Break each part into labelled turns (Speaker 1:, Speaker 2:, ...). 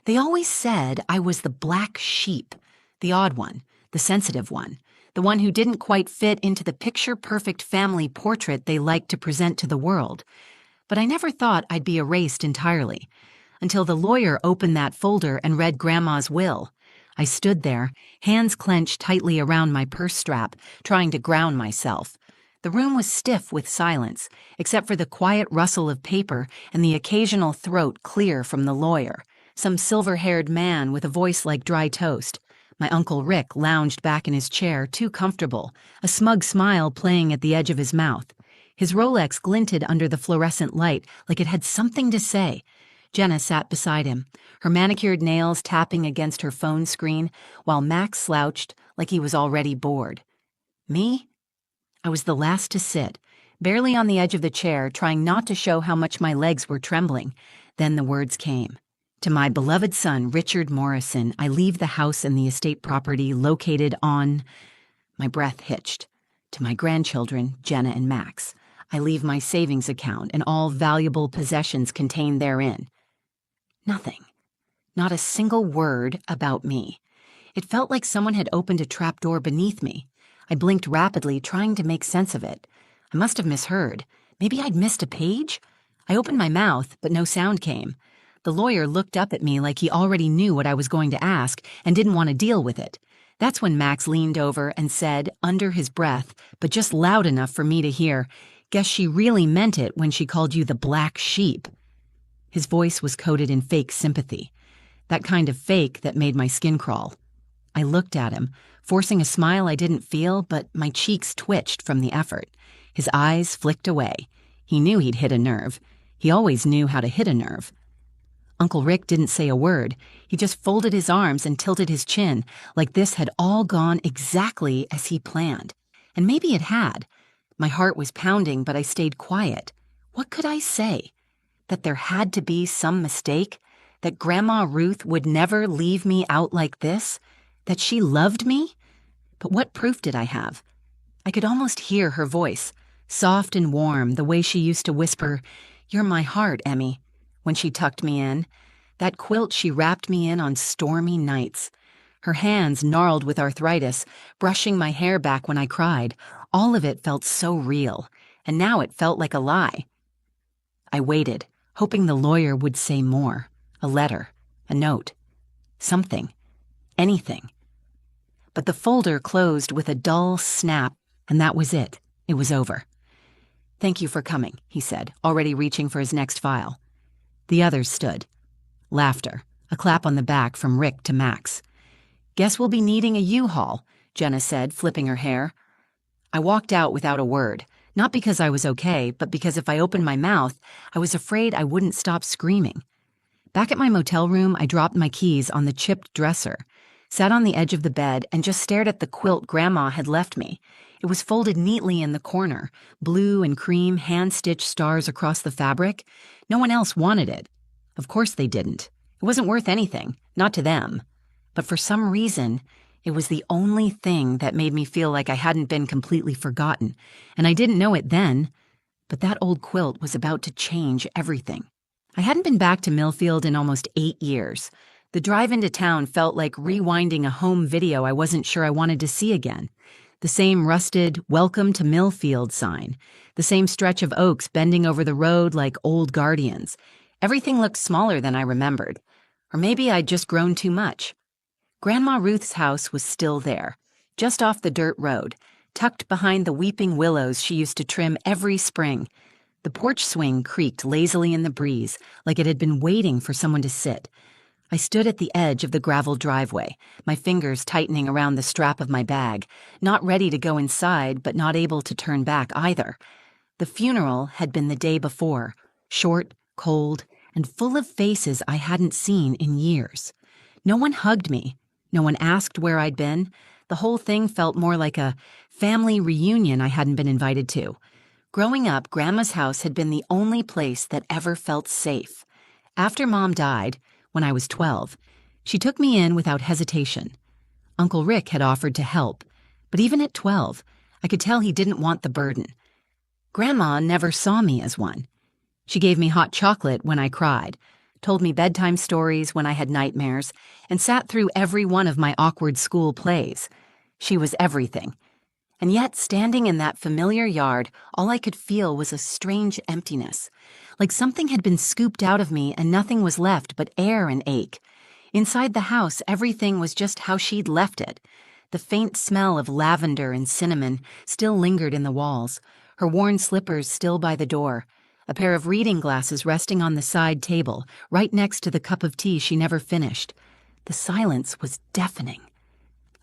Speaker 1: They always said I was the black sheep, the odd one, the sensitive one, the one who didn't quite fit into the picture-perfect family portrait they liked to present to the world. But I never thought I'd be erased entirely, until the lawyer opened that folder and read Grandma's will. I stood there, hands clenched tightly around my purse strap, trying to ground myself. The room was stiff with silence, except for the quiet rustle of paper and the occasional throat clear from the lawyer, some silver-haired man with a voice like dry toast. My Uncle Rick lounged back in his chair, too comfortable, a smug smile playing at the edge of his mouth. His Rolex glinted under the fluorescent light like it had something to say. Jenna sat beside him, her manicured nails tapping against her phone screen, while Max slouched like he was already bored. Me? I was the last to sit, barely on the edge of the chair, trying not to show how much my legs were trembling. Then the words came. To my beloved son, Richard Morrison, I leave the house and the estate property located on... My breath hitched. To my grandchildren, Jenna and Max, I leave my savings account and all valuable possessions contained therein. Nothing. Not a single word about me. It felt like someone had opened a trapdoor beneath me. I blinked rapidly, trying to make sense of it. I must have misheard. Maybe I'd missed a page? I opened my mouth, but no sound came. The lawyer looked up at me like he already knew what I was going to ask and didn't want to deal with it. That's when Max leaned over and said, under his breath, but just loud enough for me to hear, "Guess she really meant it when she called you the black sheep." His voice was coated in fake sympathy, that kind of fake that made my skin crawl. I looked at him, forcing a smile I didn't feel, but my cheeks twitched from the effort. His eyes flicked away. He knew he'd hit a nerve. He always knew how to hit a nerve. Uncle Rick didn't say a word. He just folded his arms and tilted his chin, like this had all gone exactly as he planned. And maybe it had. My heart was pounding, but I stayed quiet. What could I say? That there had to be some mistake? That Grandma Ruth would never leave me out like this? That she loved me? But what proof did I have? I could almost hear her voice, soft and warm, the way she used to whisper, "You're my heart, Emmy," when she tucked me in. That quilt she wrapped me in on stormy nights. Her hands gnarled with arthritis, brushing my hair back when I cried. All of it felt so real, and now it felt like a lie. I waited, hoping the lawyer would say more. A letter, a note, something, anything. But the folder closed with a dull snap, and that was it. It was over. "Thank you for coming," he said, already reaching for his next file. The others stood. Laughter, a clap on the back from Rick to Max. "Guess we'll be needing a U-Haul," Jenna said, flipping her hair. I walked out without a word, not because I was okay, but because if I opened my mouth, I was afraid I wouldn't stop screaming. Back at my motel room, I dropped my keys on the chipped dresser, sat on the edge of the bed, and just stared at the quilt Grandma had left me. It was folded neatly in the corner, blue and cream hand-stitched stars across the fabric. No one else wanted it. Of course they didn't. It wasn't worth anything, not to them. But for some reason, it was the only thing that made me feel like I hadn't been completely forgotten, and I didn't know it then, but that old quilt was about to change everything. I hadn't been back to Millfield in almost 8 years. The drive into town felt like rewinding a home video I wasn't sure I wanted to see again. The same rusted "Welcome to Millfield" sign, the same stretch of oaks bending over the road like old guardians. Everything looked smaller than I remembered. Or maybe I'd just grown too much. Grandma Ruth's house was still there, just off the dirt road, tucked behind the weeping willows she used to trim every spring. The porch swing creaked lazily in the breeze, like it had been waiting for someone to sit. I stood at the edge of the gravel driveway, my fingers tightening around the strap of my bag, not ready to go inside, but not able to turn back either. The funeral had been the day before, short, cold, and full of faces I hadn't seen in years. No one hugged me. No one asked where I'd been. The whole thing felt more like a family reunion I hadn't been invited to. Growing up, Grandma's house had been the only place that ever felt safe. After Mom died, when I was 12, she took me in without hesitation. Uncle Rick had offered to help, but even at 12, I could tell he didn't want the burden. Grandma never saw me as one. She gave me hot chocolate when I cried, told me bedtime stories when I had nightmares, and sat through every one of my awkward school plays. She was everything. And yet, standing in that familiar yard, all I could feel was a strange emptiness, like something had been scooped out of me and nothing was left but air and ache. Inside the house, everything was just how she'd left it. The faint smell of lavender and cinnamon still lingered in the walls, her worn slippers still by the door, a pair of reading glasses resting on the side table, right next to the cup of tea she never finished. The silence was deafening.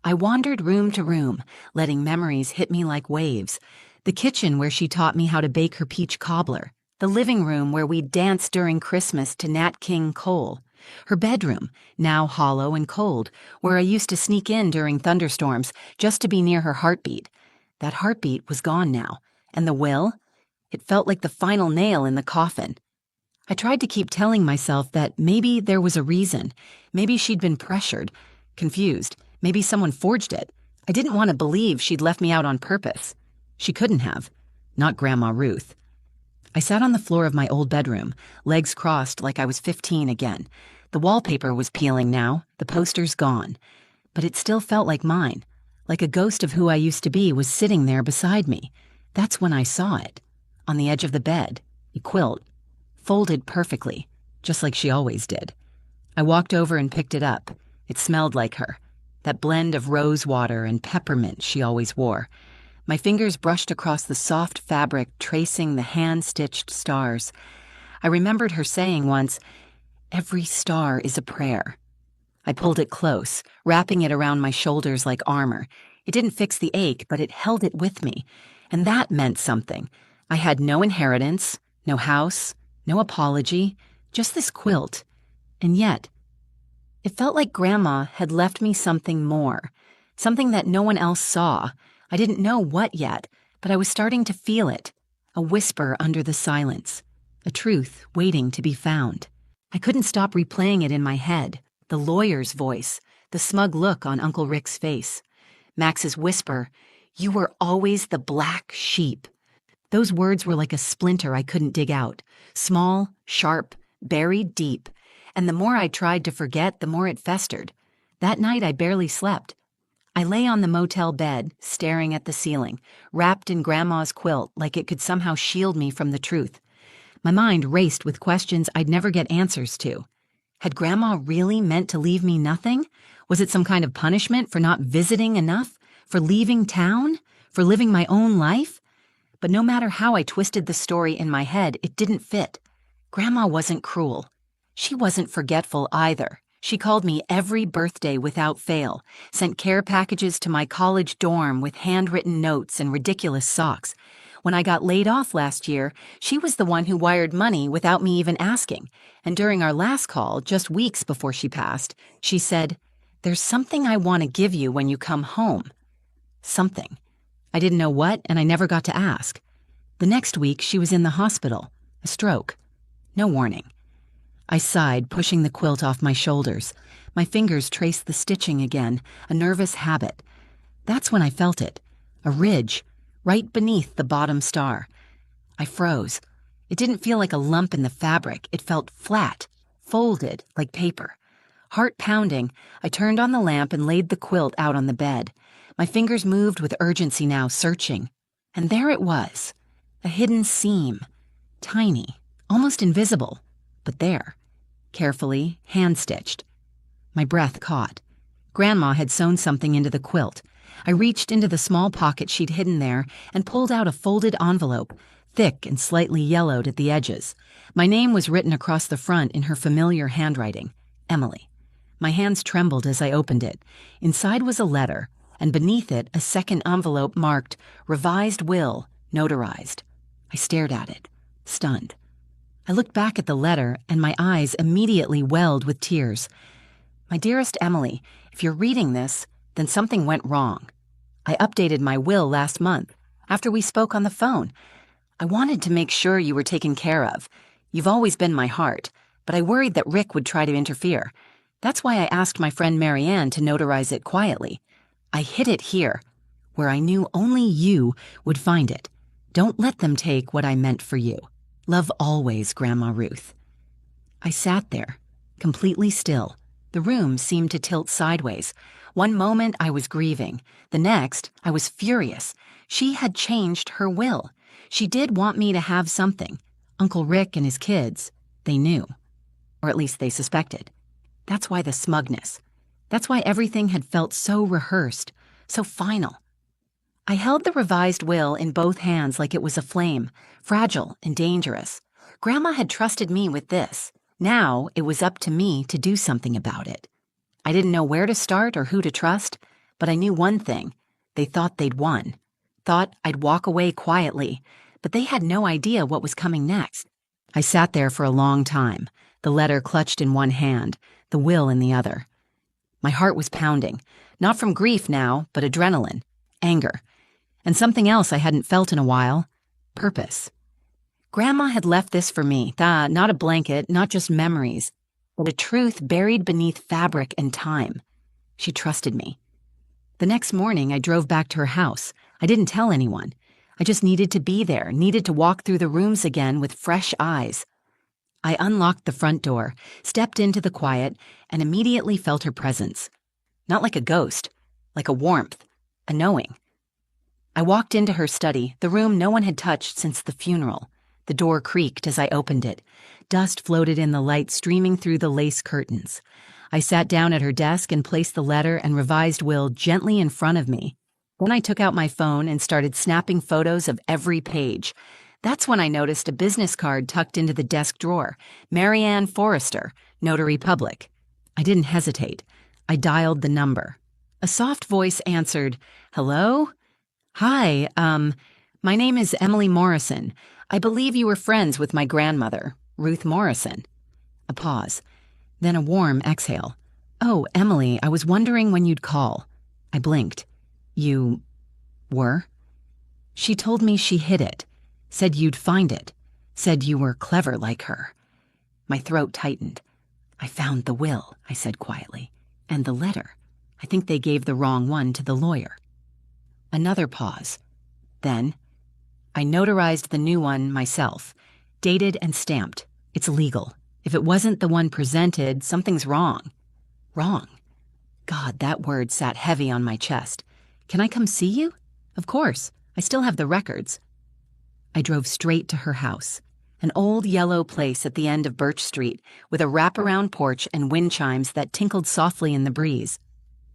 Speaker 1: I wandered room to room, letting memories hit me like waves. The kitchen where she taught me how to bake her peach cobbler. The living room where we danced during Christmas to Nat King Cole. Her bedroom, now hollow and cold, where I used to sneak in during thunderstorms just to be near her heartbeat. That heartbeat was gone now. And the will? It felt like the final nail in the coffin. I tried to keep telling myself that maybe there was a reason. Maybe she'd been pressured, confused. Maybe someone forged it. I didn't want to believe she'd left me out on purpose. She couldn't have. Not Grandma Ruth. I sat on the floor of my old bedroom, legs crossed like I was 15 again. The wallpaper was peeling now, the posters gone. But it still felt like mine, like a ghost of who I used to be was sitting there beside me. That's when I saw it. On the edge of the bed, a quilt, folded perfectly, just like she always did. I walked over and picked it up. It smelled like her. That blend of rose water and peppermint she always wore. My fingers brushed across the soft fabric, tracing the hand-stitched stars. I remembered her saying once, "Every star is a prayer." I pulled it close, wrapping it around my shoulders like armor. It didn't fix the ache, but it held it with me. And that meant something. I had no inheritance, no house, no apology, just this quilt. And yet, it felt like Grandma had left me something more, something that no one else saw. I didn't know what yet, but I was starting to feel it, a whisper under the silence, a truth waiting to be found. I couldn't stop replaying it in my head, the lawyer's voice, the smug look on Uncle Rick's face. Max's whisper, "You were always the black sheep." Those words were like a splinter I couldn't dig out, small, sharp, buried deep. And the more I tried to forget, the more it festered. That night I barely slept. I lay on the motel bed, staring at the ceiling, wrapped in Grandma's quilt like it could somehow shield me from the truth. My mind raced with questions I'd never get answers to. Had Grandma really meant to leave me nothing? Was it some kind of punishment for not visiting enough? For leaving town? For living my own life? But no matter how I twisted the story in my head, it didn't fit. Grandma wasn't cruel. She wasn't forgetful either. She called me every birthday without fail, sent care packages to my college dorm with handwritten notes and ridiculous socks. When I got laid off last year, she was the one who wired money without me even asking. And during our last call, just weeks before she passed, she said, "There's something I want to give you when you come home." Something. I didn't know what, and I never got to ask. The next week, she was in the hospital. A stroke. No warning. I sighed, pushing the quilt off my shoulders. My fingers traced the stitching again, a nervous habit. That's when I felt it. A ridge, right beneath the bottom star. I froze. It didn't feel like a lump in the fabric. It felt flat, folded, like paper. Heart pounding, I turned on the lamp and laid the quilt out on the bed. My fingers moved with urgency now, searching. And there it was. A hidden seam. Tiny, almost invisible, but there. Carefully, hand-stitched. My breath caught. Grandma had sewn something into the quilt. I reached into the small pocket she'd hidden there and pulled out a folded envelope, thick and slightly yellowed at the edges. My name was written across the front in her familiar handwriting, Emily. My hands trembled as I opened it. Inside was a letter, and beneath it a second envelope marked "Revised Will, Notarized." I stared at it, stunned. I looked back at the letter, and my eyes immediately welled with tears. "My dearest Emily, if you're reading this, then something went wrong. I updated my will last month, after we spoke on the phone. I wanted to make sure you were taken care of. You've always been my heart, but I worried that Rick would try to interfere. That's why I asked my friend Marianne to notarize it quietly. I hid it here, where I knew only you would find it. Don't let them take what I meant for you. Love always, Grandma Ruth." I sat there, completely still. The room seemed to tilt sideways. One moment I was grieving. The next, I was furious. She had changed her will. She did want me to have something. Uncle Rick and his kids, they knew. Or at least they suspected. That's why the smugness. That's why everything had felt so rehearsed, so final. I held the revised will in both hands like it was a flame, fragile and dangerous. Grandma had trusted me with this. Now it was up to me to do something about it. I didn't know where to start or who to trust, but I knew one thing. They thought they'd won. Thought I'd walk away quietly, but they had no idea what was coming next. I sat there for a long time, the letter clutched in one hand, the will in the other. My heart was pounding, not from grief now, but adrenaline, anger, and something else I hadn't felt in a while, purpose. Grandma had left this for me, not a blanket, not just memories, but a truth buried beneath fabric and time. She trusted me. The next morning, I drove back to her house. I didn't tell anyone. I just needed to be there, needed to walk through the rooms again with fresh eyes. I unlocked the front door, stepped into the quiet, and immediately felt her presence. Not like a ghost, like a warmth, a knowing. I walked into her study, the room no one had touched since the funeral. The door creaked as I opened it. Dust floated in the light streaming through the lace curtains. I sat down at her desk and placed the letter and revised will gently in front of me. Then I took out my phone and started snapping photos of every page. That's when I noticed a business card tucked into the desk drawer. Marianne Forrester, Notary Public. I didn't hesitate. I dialed the number. A soft voice answered, "Hello? Hi, my name is Emily Morrison. I believe you were friends with my grandmother, Ruth Morrison." A pause, then a warm exhale. "Oh, Emily, I was wondering when you'd call." I blinked. "You were?" She told me she hid it, said you'd find it, said you were clever like her. My throat tightened. "I found the will," I said quietly, "and the letter. I think they gave the wrong one to the lawyer." Another pause. Then, I notarized the new one myself, dated and stamped. It's legal. If it wasn't the one presented, something's wrong. Wrong. God, that word sat heavy on my chest. "Can I come see you?" "Of course. I still have the records." I drove straight to her house, an old yellow place at the end of Birch Street with a wraparound porch and wind chimes that tinkled softly in the breeze.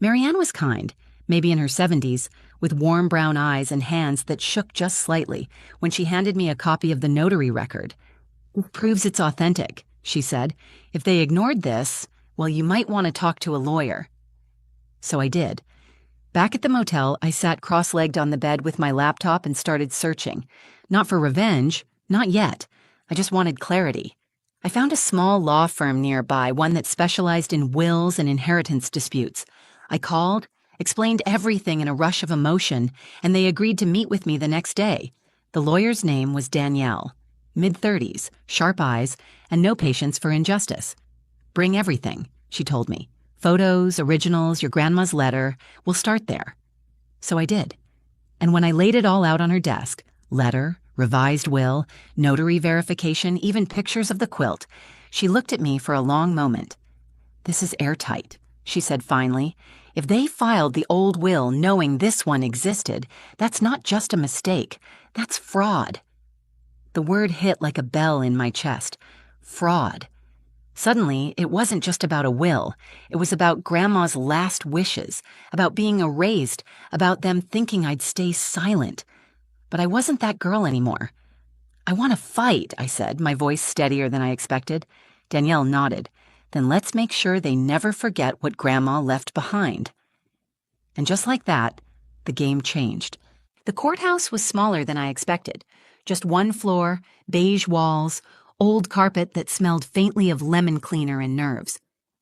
Speaker 1: Marianne was kind, maybe in her 70s, with warm brown eyes and hands that shook just slightly when she handed me a copy of the notary record. "It proves it's authentic," she said. "If they ignored this, well, you might want to talk to a lawyer." So I did. Back at the motel, I sat cross-legged on the bed with my laptop and started searching. Not for revenge, not yet. I just wanted clarity. I found a small law firm nearby, one that specialized in wills and inheritance disputes. I called, explained everything in a rush of emotion, and they agreed to meet with me the next day. The lawyer's name was Danielle. Mid-30s, sharp eyes, and no patience for injustice. "Bring everything," she told me. "Photos, originals, your grandma's letter. We'll start there." So I did. And when I laid it all out on her desk, letter, revised will, notary verification, even pictures of the quilt, she looked at me for a long moment. "This is airtight," she said finally. "If they filed the old will knowing this one existed, that's not just a mistake. That's fraud." The word hit like a bell in my chest. Fraud. Suddenly, it wasn't just about a will. It was about Grandma's last wishes, about being erased, about them thinking I'd stay silent. But I wasn't that girl anymore. "I want to fight," I said, my voice steadier than I expected. Danielle nodded. "Then let's make sure they never forget what Grandma left behind." And just like that, the game changed. The courthouse was smaller than I expected. Just one floor, beige walls, old carpet that smelled faintly of lemon cleaner and nerves.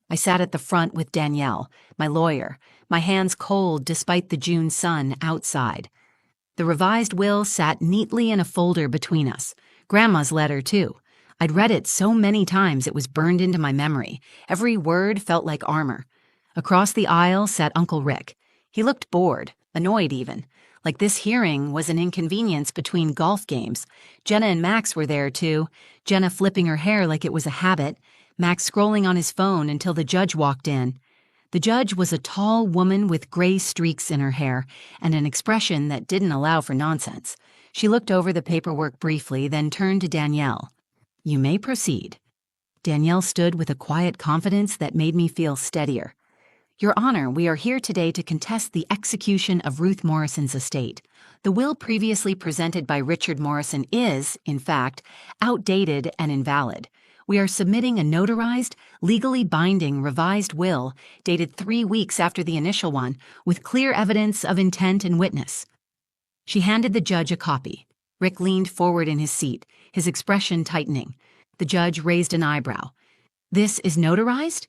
Speaker 1: I sat at the front with Danielle, my lawyer, my hands cold despite the June sun outside. The revised will sat neatly in a folder between us. Grandma's letter, too. I'd read it so many times it was burned into my memory. Every word felt like armor. Across the aisle sat Uncle Rick. He looked bored, annoyed even, like this hearing was an inconvenience between golf games. Jenna and Max were there, too, Jenna flipping her hair like it was a habit, Max scrolling on his phone until the judge walked in. The judge was a tall woman with gray streaks in her hair and an expression that didn't allow for nonsense. She looked over the paperwork briefly, then turned to Danielle. "You may proceed." Danielle stood with a quiet confidence that made me feel steadier. "Your Honor, we are here today to contest the execution of Ruth Morrison's estate. The will previously presented by Richard Morrison is, in fact, outdated and invalid. We are submitting a notarized, legally binding revised will dated 3 weeks after the initial one, with clear evidence of intent and witness." She handed the judge a copy. Rick leaned forward in his seat, his expression tightening. The judge raised an eyebrow. "This is notarized?"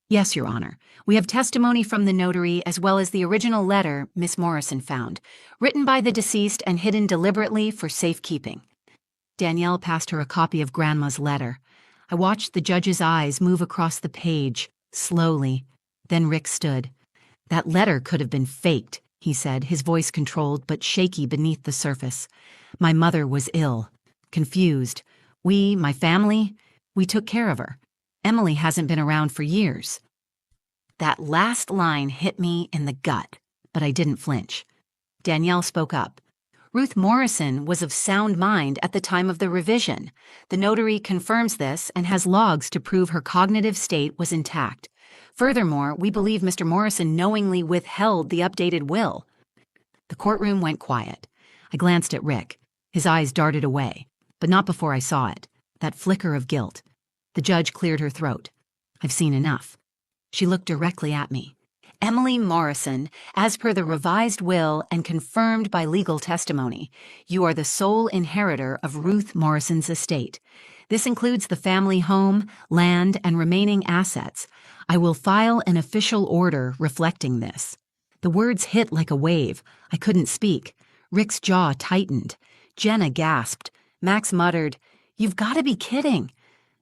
Speaker 1: "Yes, Your Honor. We have testimony from the notary as well as the original letter Miss Morrison found, written by the deceased and hidden deliberately for safekeeping." Danielle passed her a copy of Grandma's letter. I watched the judge's eyes move across the page, slowly. Then Rick stood. "That letter could have been faked," he said, his voice controlled but shaky beneath the surface. "My mother was ill, confused. My family, we took care of her. Emily hasn't been around for years." That last line hit me in the gut, but I didn't flinch. Danielle spoke up. "Ruth Morrison was of sound mind at the time of the revision. The notary confirms this and has logs to prove her cognitive state was intact. Furthermore, we believe Mr. Morrison knowingly withheld the updated will." The courtroom went quiet. I glanced at Rick. His eyes darted away, but not before I saw it. That flicker of guilt. The judge cleared her throat. "I've seen enough." She looked directly at me. "Emily Morrison, as per the revised will and confirmed by legal testimony, you are the sole inheritor of Ruth Morrison's estate. This includes the family home, land, and remaining assets. I will file an official order reflecting this." The words hit like a wave. I couldn't speak. Rick's jaw tightened. Jenna gasped. Max muttered, "You've got to be kidding."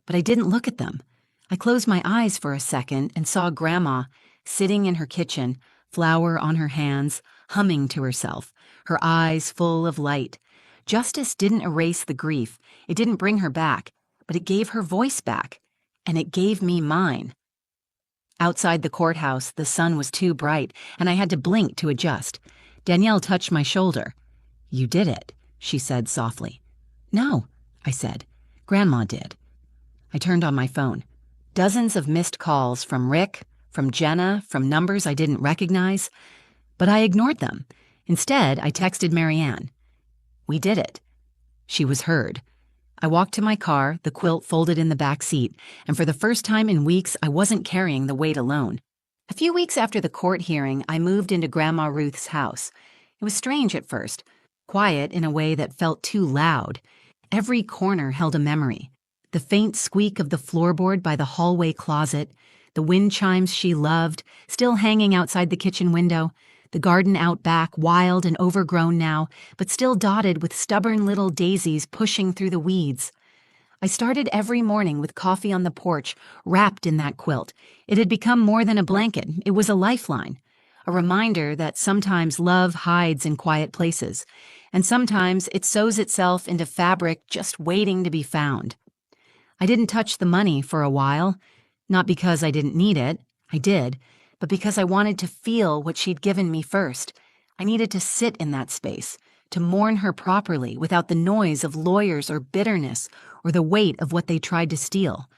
Speaker 1: But I didn't look at them. I closed my eyes for a second and saw Grandma, sitting in her kitchen, flour on her hands, humming to herself, her eyes full of light. Justice didn't erase the grief. It didn't bring her back, but it gave her voice back, and it gave me mine. Outside the courthouse, the sun was too bright, and I had to blink to adjust. Danielle touched my shoulder. "You did it," she said softly. "No," I said. "Grandma did." I turned on my phone. Dozens of missed calls from Rick, from Jenna, from numbers I didn't recognize. But I ignored them. Instead, I texted Marianne. "We did it." She was heard. I walked to my car, the quilt folded in the back seat, and for the first time in weeks, I wasn't carrying the weight alone. A few weeks after the court hearing, I moved into Grandma Ruth's house. It was strange at first, quiet in a way that felt too loud. Every corner held a memory. The faint squeak of the floorboard by the hallway closet, the wind chimes she loved, still hanging outside the kitchen window, the garden out back, wild and overgrown now, but still dotted with stubborn little daisies pushing through the weeds. I started every morning with coffee on the porch, wrapped in that quilt. It had become more than a blanket. It was a lifeline, a reminder that sometimes love hides in quiet places, and sometimes it sews itself into fabric just waiting to be found. I didn't touch the money for a while, not because I didn't need it, I did, but because I wanted to feel what she'd given me first. I needed to sit in that space, to mourn her properly without the noise of lawyers or bitterness or the weight of what they tried to steal.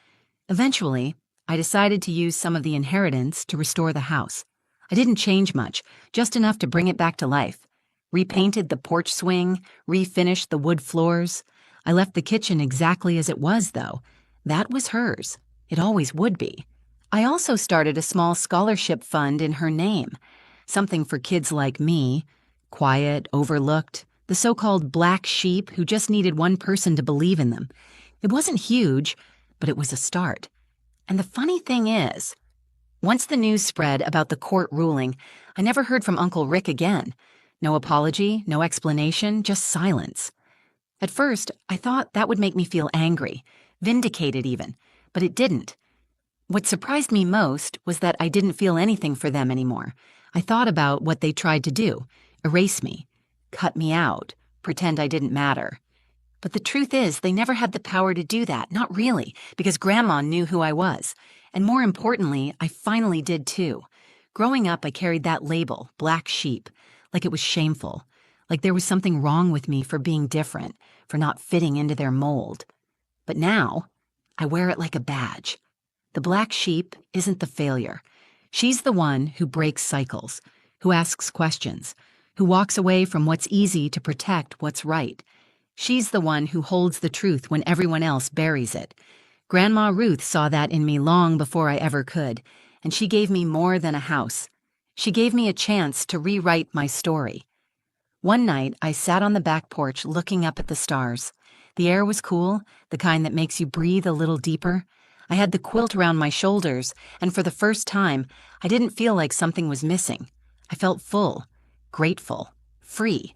Speaker 1: Eventually, I decided to use some of the inheritance to restore the house. I didn't change much, just enough to bring it back to life. Repainted the porch swing, refinished the wood floors. I left the kitchen exactly as it was, though. That was hers. It always would be. I also started a small scholarship fund in her name, something for kids like me, quiet, overlooked, the so-called black sheep who just needed one person to believe in them. It wasn't huge, but it was a start. And the funny thing is, once the news spread about the court ruling, I never heard from Uncle Rick again. No apology, no explanation, just silence. At first, I thought that would make me feel angry, vindicated even, but it didn't. What surprised me most was that I didn't feel anything for them anymore. I thought about what they tried to do, erase me, cut me out, pretend I didn't matter. But the truth is, they never had the power to do that, not really, because Grandma knew who I was. And more importantly, I finally did too. Growing up, I carried that label, black sheep, like it was shameful, like there was something wrong with me for being different, for not fitting into their mold. But now, I wear it like a badge. The black sheep isn't the failure. She's the one who breaks cycles, who asks questions, who walks away from what's easy to protect what's right. She's the one who holds the truth when everyone else buries it. Grandma Ruth saw that in me long before I ever could, and she gave me more than a house. She gave me a chance to rewrite my story. One night, I sat on the back porch looking up at the stars. The air was cool, the kind that makes you breathe a little deeper. I had the quilt around my shoulders, and for the first time, I didn't feel like something was missing. I felt full, grateful, free.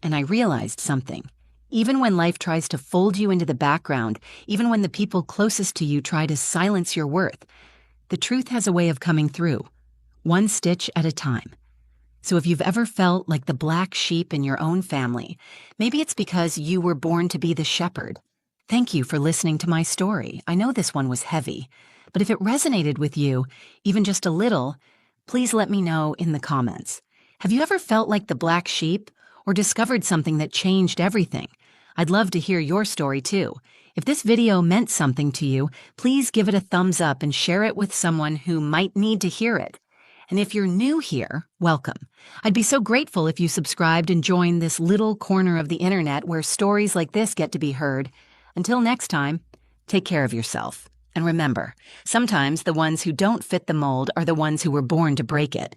Speaker 1: And I realized something. Even when life tries to fold you into the background, even when the people closest to you try to silence your worth, the truth has a way of coming through, one stitch at a time. So if you've ever felt like the black sheep in your own family, maybe it's because you were born to be the shepherd. Thank you for listening to my story. I know this one was heavy, but if it resonated with you, even just a little, please let me know in the comments. Have you ever felt like the black sheep or discovered something that changed everything? I'd love to hear your story too. If this video meant something to you, please give it a thumbs up and share it with someone who might need to hear it. And if you're new here, welcome. I'd be so grateful if you subscribed and joined this little corner of the internet where stories like this get to be heard. Until next time, take care of yourself. And remember, sometimes the ones who don't fit the mold are the ones who were born to break it.